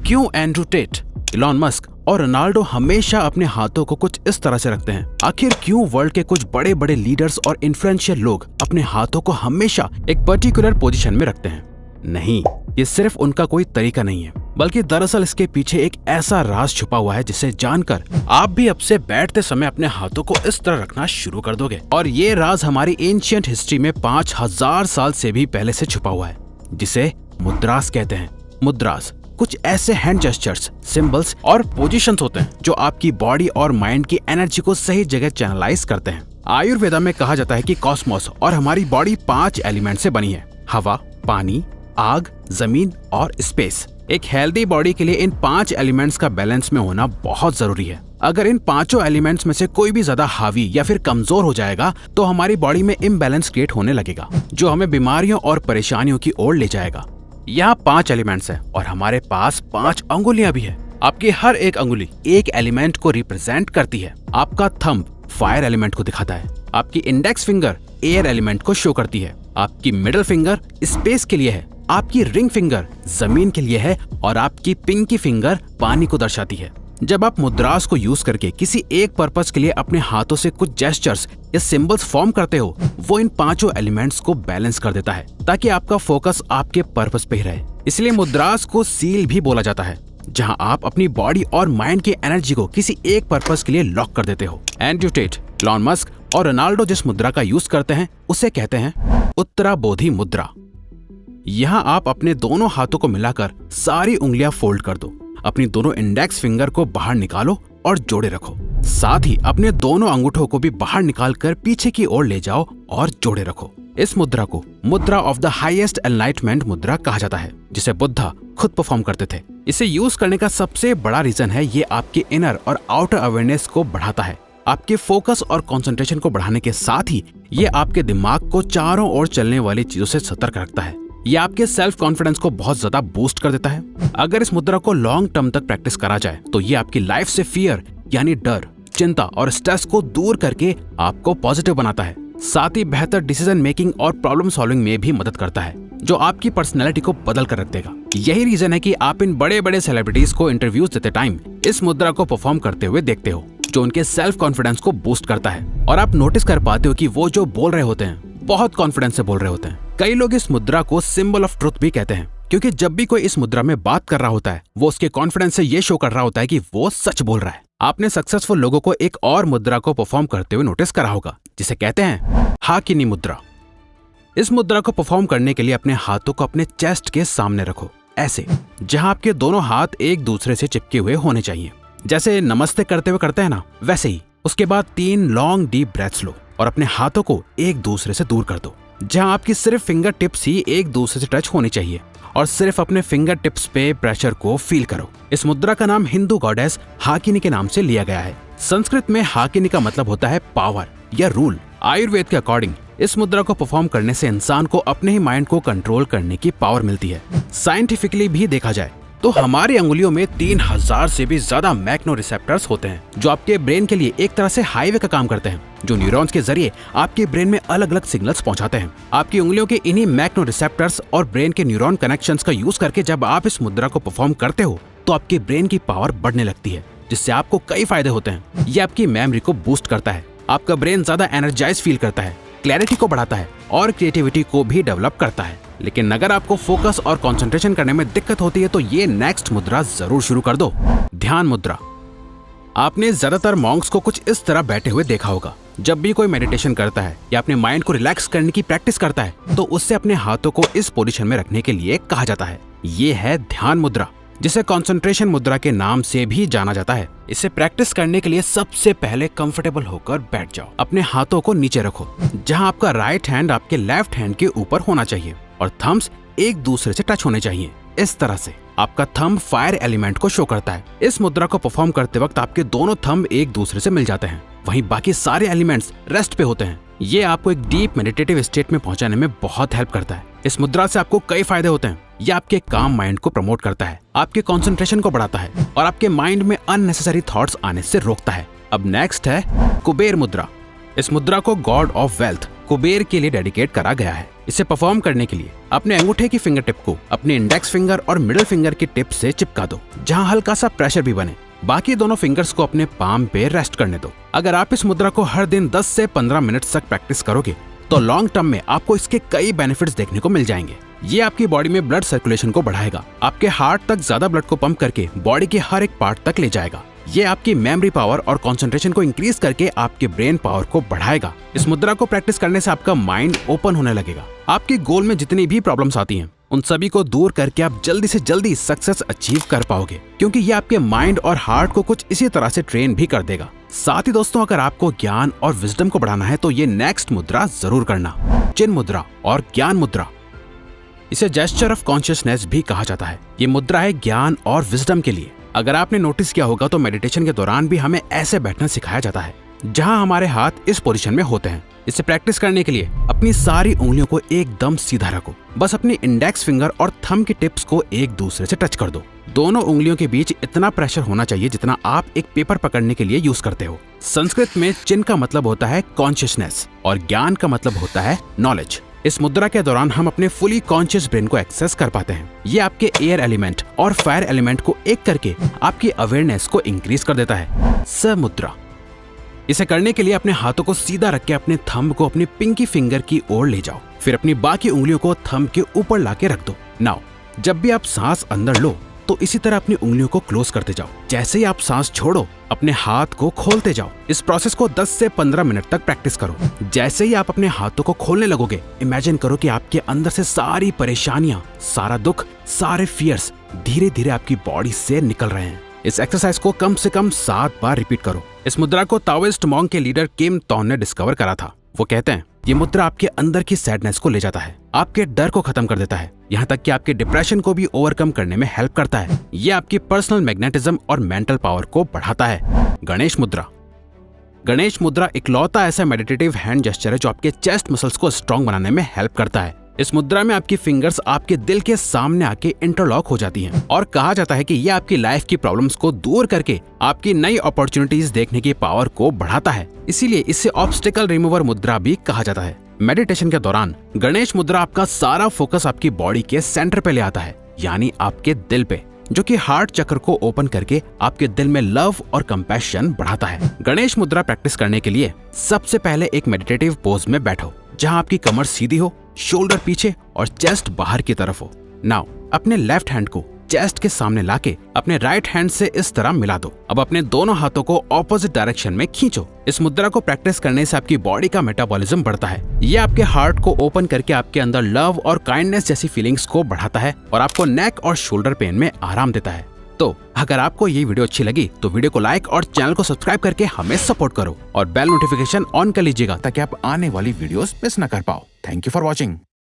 क्यों Andrew Tate, Elon Musk और Ronaldo हमेशा अपने हाथों को कुछ इस तरह से रखते हैं? आखिर क्यों वर्ल्ड के कुछ बड़े बड़े लीडर्स और इन्फ्लुएंशियल लोग अपने हाथों को हमेशा एक पर्टिकुलर पोजीशन में रखते हैं? नहीं, ये सिर्फ उनका कोई तरीका नहीं है, बल्कि दरअसल इसके पीछे एक ऐसा राज छुपा हुआ है जिसे जानकर आप भी अब से बैठते समय अपने हाथों को इस तरह रखना शुरू कर दोगे। और ये राज हमारी एंशिएंट हिस्ट्री में 5000 साल से भी पहले से छुपा हुआ है, जिसे मुद्रास कहते हैं। मुद्रास कुछ ऐसे हैंड जेस्चर्स, सिंबल्स और पोजीशंस होते हैं जो आपकी बॉडी और माइंड की एनर्जी को सही जगह चैनलाइज करते हैं। आयुर्वेदा में कहा जाता है कि कॉस्मोस और हमारी बॉडी 5 एलिमेंट से बनी है: हवा, पानी, आग, जमीन और स्पेस। एक हेल्दी बॉडी के लिए इन 5 एलिमेंट्स का बैलेंस में होना बहुत जरूरी है। अगर इन 5 एलिमेंट्स में से कोई भी ज्यादा हावी या फिर कमजोर हो जाएगा तो हमारी बॉडी में इम्बैलेंस क्रिएट होने लगेगा, जो हमें बीमारियों और परेशानियों की ओर ले जाएगा। यहाँ 5 एलिमेंट्स हैं और हमारे पास 5 अंगुलियां भी है। आपकी हर एक अंगुली एक एलिमेंट को रिप्रेजेंट करती है। आपका थंब फायर एलिमेंट को दिखाता है, आपकी इंडेक्स फिंगर एयर एलिमेंट को शो करती है, आपकी मिडिल फिंगर स्पेस के लिए है, आपकी रिंग फिंगर जमीन के लिए है और आपकी पिंकी फिंगर पानी को दर्शाती है। जब आप मुद्रास को यूज करके किसी एक पर्पस के लिए अपने हाथों से कुछ जेस्चर्स या सिंबल्स फॉर्म करते हो, वो इन 5 एलिमेंट्स को बैलेंस कर देता है ताकि आपका फोकस आपके पर्पस पे ही रहे। इसलिए मुद्रास को सील भी बोला जाता है, जहां आप अपनी बॉडी और माइंड की एनर्जी को किसी एक पर्पस के लिए लॉक कर देते हो। एंड्रू टेट, इलॉन मस्क और रोनाल्डो जिस मुद्रा का यूज करते हैं उसे कहते हैं उत्तराबोधि मुद्रा। यहाँ आप अपने दोनों हाथों को मिलाकर सारी उंगलियां फोल्ड कर दो, अपनी दोनों इंडेक्स फिंगर को बाहर निकालो और जोड़े रखो। साथ ही अपने दोनों अंगूठों को भी बाहर निकालकर पीछे की ओर ले जाओ और जोड़े रखो। इस मुद्रा को मुद्रा ऑफ द हाईएस्ट एनलाइटमेंट मुद्रा कहा जाता है, जिसे बुद्धा खुद परफॉर्म करते थे। इसे यूज करने का सबसे बड़ा रीजन है ये आपके इनर और आउटर अवेयरनेस को बढ़ाता है। आपके फोकस और कंसंट्रेशन को बढ़ाने के साथ ही ये आपके दिमाग को चारों ओर चलने वाली चीजों से सतर्क रखता है। ये आपके सेल्फ कॉन्फिडेंस को बहुत ज्यादा बूस्ट कर देता है। अगर इस मुद्रा को लॉन्ग टर्म तक प्रैक्टिस करा जाए तो ये आपकी लाइफ से फियर यानी डर, चिंता और स्ट्रेस को दूर करके आपको पॉजिटिव बनाता है। साथ ही बेहतर डिसीजन मेकिंग और प्रॉब्लम सॉल्विंग में भी मदद करता है, जो आपकी पर्सनैलिटी को बदल कर रख देगा। यही रीजन है कि आप इन बड़े बड़े सेलिब्रिटीज को इंटरव्यूज देते टाइम इस मुद्रा को परफॉर्म करते हुए देखते हो, जो उनके सेल्फ कॉन्फिडेंस को बूस्ट करता है। और आप नोटिस कर पाते हो कि वो जो बोल रहे होते हैं बहुत कॉन्फिडेंस से बोल रहे होते हैं। कई लोग इस मुद्रा को सिंबल ऑफ ट्रुथ भी कहते हैं, क्योंकि जब भी कोई इस मुद्रा में बात कर रहा होता है वो उसके कॉन्फिडेंस से ये शो कर रहा होता है कि वो सच बोल रहा है। आपने सक्सेसफुल लोगों को एक और मुद्रा को परफॉर्म करते हुए नोटिस करा होगा, जिसे कहते हैं हाकिनी मुद्रा। इस मुद्रा को परफॉर्म करने के लिए अपने हाथों को अपने चेस्ट के सामने रखो, ऐसे जहां आपके दोनों हाथ एक दूसरे से चिपके हुए होने चाहिए। जैसे नमस्ते करते हुए करते हैं ना, वैसे ही। उसके बाद 3 लॉन्ग डीप ब्रेथ्स लो और अपने हाथों को एक दूसरे से दूर कर दो, जहां आपकी सिर्फ फिंगर टिप्स ही एक दूसरे से टच होनी चाहिए और सिर्फ अपने फिंगर टिप्स पे प्रेशर को फील करो। इस मुद्रा का नाम हिंदू गॉडेस हाकिनी के नाम से लिया गया है। संस्कृत में हाकिनी का मतलब होता है पावर या रूल। आयुर्वेद के अकॉर्डिंग इस मुद्रा को परफॉर्म करने से इंसान को अपने ही माइंड को कंट्रोल करने की पावर मिलती है। साइंटिफिकली भी देखा जाए तो हमारी अंगुलियों में 3000 से भी ज्यादा मैग्नो रिसेप्टर्स होते हैं, जो आपके ब्रेन के लिए एक तरह से हाईवे का काम करते हैं, जो न्यूरॉन्स के जरिए आपके ब्रेन में अलग अलग सिग्नल्स पहुंचाते हैं। आपकी उंगलियों के इन्हीं मैग्नो रिसेप्टर्स और ब्रेन के न्यूरॉन कनेक्शंस का यूज करके जब आप इस मुद्रा को परफॉर्म करते हो तो आपके ब्रेन की पावर बढ़ने लगती है, जिससे आपको कई फायदे होते हैं। ये आपकी मेमोरी को बूस्ट करता है, आपका ब्रेन ज्यादा एनर्जाइज फील करता है, क्लैरिटी को बढ़ाता है और क्रिएटिविटी को भी डेवलप करता है। लेकिन अगर आपको फोकस और कंसंट्रेशन करने में दिक्कत होती है तो ये नेक्स्ट मुद्रा जरूर शुरू कर दो, ध्यान मुद्रा। आपने ज्यादातर मॉन्क्स को कुछ इस तरह बैठे हुए देखा होगा। जब भी कोई मेडिटेशन करता है या अपने माइंड को रिलैक्स करने की प्रैक्टिस करता है तो उससे अपने हाथों को इस पोजीशन में रखने के लिए कहा जाता है। ये है ध्यान मुद्रा, जिसे कंसंट्रेशन मुद्रा के नाम से भी जाना जाता है। इसे प्रैक्टिस करने के लिए सबसे पहले कंफर्टेबल होकर बैठ जाओ। अपने हाथों को नीचे रखो, जहां आपका राइट हैंड आपके लेफ्ट हैंड के ऊपर होना चाहिए और थम्स एक दूसरे से टच होने चाहिए। इस तरह से आपका थंब फायर एलिमेंट को शो करता है। इस मुद्रा को परफॉर्म करते वक्त आपके दोनों थंब एक दूसरे से मिल जाते हैं, वहीं बाकी सारे एलिमेंट्स रेस्ट पे होते हैं। ये आपको एक डीप मेडिटेटिव स्टेट में पहुंचाने में बहुत हेल्प करता है। इस मुद्रा से आपको कई फायदे होते हैं। ये आपके काम माइंड को प्रमोट करता है, आपके कंसंट्रेशन को बढ़ाता है और आपके माइंड में अननेसेसरी थॉट्स आने से रोकता है। अब नेक्स्ट है कुबेर मुद्रा। इस मुद्रा को गॉड ऑफ वेल्थ कुबेर के लिए डेडिकेट करा गया है। इसे परफॉर्म करने के लिए अपने अंगूठे की फिंगर टिप को अपने इंडेक्स फिंगर और मिडिल फिंगर की टिप से चिपका दो, जहां हल्का सा प्रेशर भी बने। बाकी दोनों फिंगर्स को अपने पाम पे रेस्ट करने दो। अगर आप इस मुद्रा को हर दिन 10 से 15 मिनट तक प्रैक्टिस करोगे तो लॉन्ग टर्म में आपको इसके कई बेनिफिट्स देखने को मिल जाएंगे। ये आपकी बॉडी में ब्लड सर्कुलेशन को बढ़ाएगा, आपके हार्ट तक ज्यादा ब्लड को पंप करके बॉडी के हर एक पार्ट तक ले जाएगा। ये आपकी मेमोरी पावर और कंसंट्रेशन को इंक्रीज करके आपके ब्रेन पावर को बढ़ाएगा। इस मुद्रा को प्रैक्टिस करने से आपका माइंड ओपन होने लगेगा। आपके गोल में जितनी भी प्रॉब्लम्स आती हैं उन सभी को दूर करके आप जल्दी से जल्दी सक्सेस अचीव कर पाओगे, क्योंकि ये आपके माइंड और हार्ट को कुछ इसी तरह से ट्रेन भी कर देगा। साथ ही दोस्तों, अगर आपको ज्ञान और विजडम को बढ़ाना है तो ये नेक्स्ट मुद्रा जरूर करना, चिन्ह मुद्रा और ज्ञान मुद्रा। इसे जेस्चर ऑफ कॉन्शियसनेस भी कहा जाता है। ये मुद्रा है ज्ञान और विजडम के लिए। अगर आपने नोटिस किया होगा तो मेडिटेशन के दौरान भी हमें ऐसे बैठना सिखाया जाता है, जहां हमारे हाथ इस पोजीशन में होते हैं। इसे प्रैक्टिस करने के लिए अपनी सारी उंगलियों को एकदम सीधा रखो। बस अपनी इंडेक्स फिंगर और थंब की टिप्स को एक दूसरे से टच कर दो। दोनों उंगलियों के बीच इतना प्रेशर होना चाहिए जितना आप एक पेपर पकड़ने के लिए यूज करते हो। संस्कृत में चिन्ह का मतलब होता है कॉन्शियसनेस और ज्ञान का मतलब होता है नॉलेज। इस मुद्रा के दौरान हम अपने फुली कॉन्शियस ब्रेन को एक्सेस कर पाते हैं। ये आपके एयर एलिमेंट और फायर एलिमेंट को एक करके आपकी अवेयरनेस को इंक्रीज कर देता है। स मुद्रा। इसे करने के लिए अपने हाथों को सीधा रख के अपने थंब को अपनी पिंकी फिंगर की ओर ले जाओ, फिर अपनी बाकी उंगलियों को थंब के ऊपर लाके रख दो। नाउ जब भी आप सांस अंदर लो तो इसी तरह अपनी उंगलियों को क्लोज करते जाओ। जैसे ही आप सांस छोड़ो अपने हाथ को खोलते जाओ। इस प्रोसेस को 10 से 15 मिनट तक प्रैक्टिस करो। जैसे ही आप अपने हाथों को खोलने लगोगे, इमेजिन करो कि आपके अंदर से सारी परेशानियां, सारा दुख, सारे फियर्स धीरे धीरे आपकी बॉडी से निकल रहे हैं। इस एक्सरसाइज को कम से कम 7 बार रिपीट करो। इस मुद्रा को ताओइस्ट मॉन्क के लीडर किम तोन ने डिस्कवर करा था। वो कहते हैं ये मुद्रा आपके अंदर की सैडनेस को ले जाता है, आपके डर को खत्म कर देता है, यहाँ तक कि आपके डिप्रेशन को भी ओवरकम करने में हेल्प करता है। ये आपकी पर्सनल मैग्नेटिज्म और मेंटल पावर को बढ़ाता है। गणेश मुद्रा। गणेश मुद्रा इकलौता ऐसा मेडिटेटिव हैंड जेस्चर है जो आपके चेस्ट मसल्स को स्ट्रॉन्ग बनाने में हेल्प करता है। इस मुद्रा में आपकी फिंगर्स आपके दिल के सामने आके इंटरलॉक हो जाती हैं और कहा जाता है कि यह आपकी लाइफ की प्रॉब्लम्स को दूर करके आपकी नई अपॉर्चुनिटीज देखने की पावर को बढ़ाता है। इसीलिए इसे ऑब्स्टिकल रिमूवर मुद्रा भी कहा जाता है। मेडिटेशन के दौरान गणेश मुद्रा आपका सारा फोकस आपकी बॉडी के सेंटर पे ले आता है, यानी आपके दिल पे, जो कि हार्ट चक्र को ओपन करके आपके दिल में लव और कंपैशन बढ़ाता है। गणेश मुद्रा प्रैक्टिस करने के लिए सबसे पहले एक मेडिटेटिव पोज में बैठो, जहां आपकी कमर सीधी हो, शोल्डर पीछे और चेस्ट बाहर की तरफ हो। नाउ अपने लेफ्ट हैंड को चेस्ट के सामने लाके अपने राइट हैंड से इस तरह मिला दो। अब अपने दोनों हाथों को ऑपोजिट डायरेक्शन में खींचो। इस मुद्रा को प्रैक्टिस करने से आपकी बॉडी का मेटाबॉलिज्म बढ़ता है। ये आपके हार्ट को ओपन करके आपके अंदर लव और काइंडनेस जैसी फीलिंग्स को बढ़ाता है और आपको नेक और शोल्डर पेन में आराम देता है। तो अगर आपको ये वीडियो अच्छी लगी तो वीडियो को लाइक और चैनल को सब्सक्राइब करके हमें सपोर्ट करो और बेल नोटिफिकेशन ऑन कर लीजिएगा ताकि आप आने वाली वीडियोस मिस न कर पाओ। Thank you for watching.